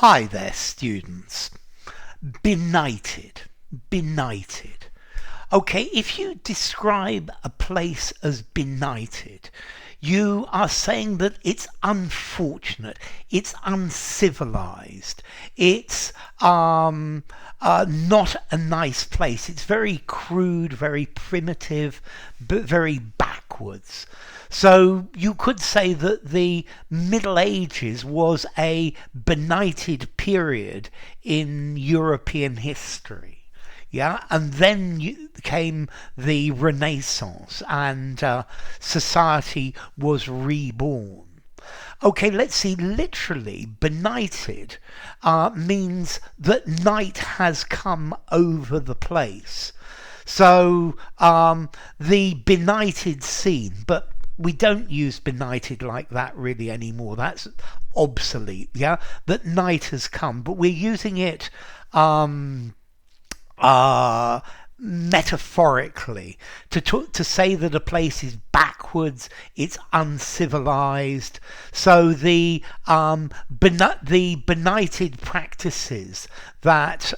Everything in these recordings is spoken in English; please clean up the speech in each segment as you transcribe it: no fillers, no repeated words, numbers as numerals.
Hi there, students. Benighted. Benighted. Okay, if you describe a place as benighted, you are saying that it's unfortunate, it's uncivilized, it's not a nice place. It's very crude, very primitive, but very backwards. So you could say that the Middle Ages was a benighted period in European history. Yeah, and then came the Renaissance, and society was reborn. Okay, let's see. Literally, benighted means that night has come over the place. So the benighted scene, but we don't use benighted like that really anymore. That's obsolete. Yeah, that night has come, but we're using it metaphorically to say that a place is backwards, it's uncivilized. So the benighted practices that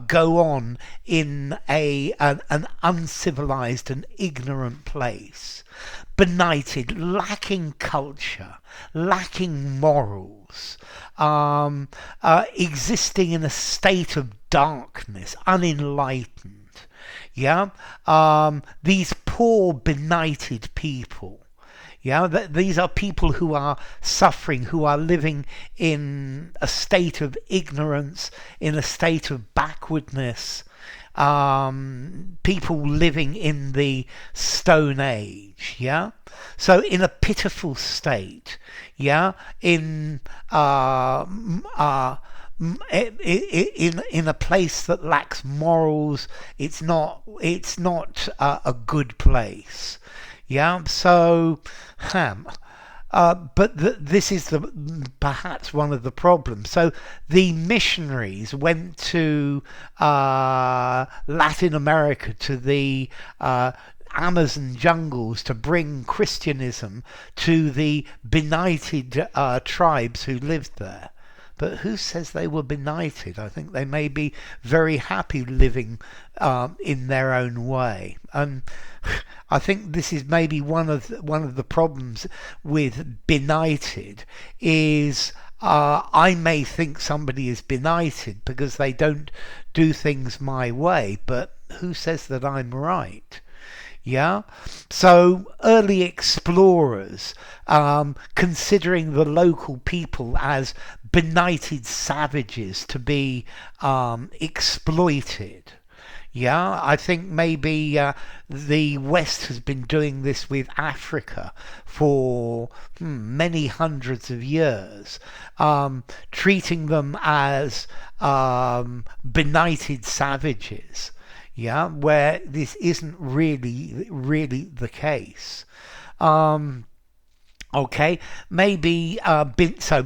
go on in an uncivilized and ignorant place. Benighted, lacking culture, lacking morals, existing in a state of darkness, unenlightened. Yeah, these poor benighted people. Yeah, these are people who are suffering, who are living in a state of ignorance, in a state of backwardness. People living in the Stone Age, yeah. So in a pitiful state, yeah, in a place that lacks morals. It's not a good place. Yeah. So, but this is perhaps one of the problems. So the missionaries went to Latin America, to the Amazon jungles, to bring Christianism to the benighted tribes who lived there. But who says they were benighted? I think they may be very happy living in their own way. And I think this is maybe one of the problems with benighted is I may think somebody is benighted because they don't do things my way, but who says that I'm right? Yeah, so early explorers, considering the local people as benighted savages to be exploited. Yeah, I think maybe the West has been doing this with Africa for many hundreds of years, treating them as benighted savages. Yeah, where this isn't really the case. Okay, maybe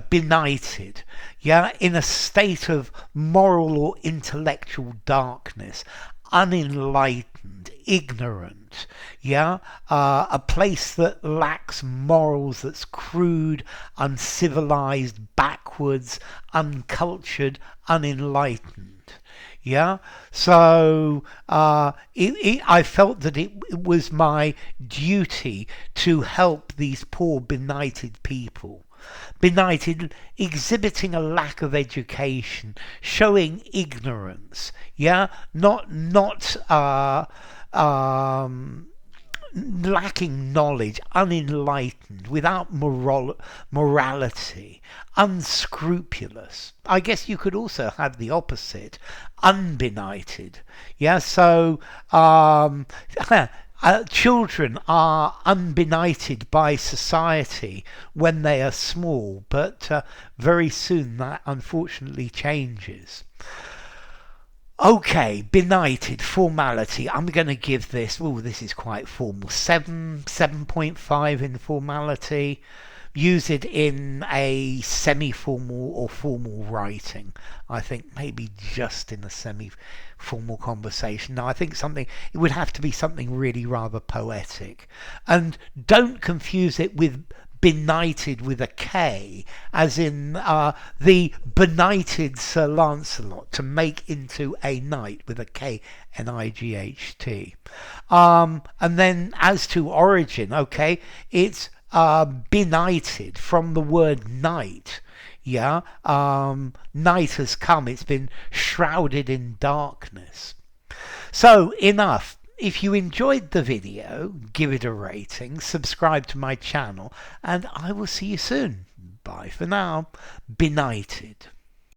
benighted, yeah, in a state of moral or intellectual darkness, unenlightened, ignorant, yeah, a place that lacks morals, that's crude, uncivilized, backwards, uncultured, unenlightened. Yeah, so I felt that it was my duty to help these poor benighted people. Benighted, exhibiting a lack of education, showing ignorance. Yeah, not lacking knowledge, unenlightened, without morality, unscrupulous. I guess you could also have the opposite, unbenighted. Yeah, so children are unbenighted by society when they are small, but very soon that unfortunately changes. Okay, benighted, formality. I'm going to give this, this is quite formal, 7.5 in formality. Use it in a semi-formal or formal writing. I think maybe just in a semi-formal conversation. Now, I think it would have to be something really rather poetic. And don't confuse it with benighted with a K, as in the benighted Sir Lancelot, to make into a knight with a K, N-I-G-H-T. And then as to origin, okay, it's benighted from the word night. Yeah, night has come, it's been shrouded in darkness. So enough. If you enjoyed the video, give it a rating, subscribe to my channel, and I will see you soon. Bye for now. Benighted.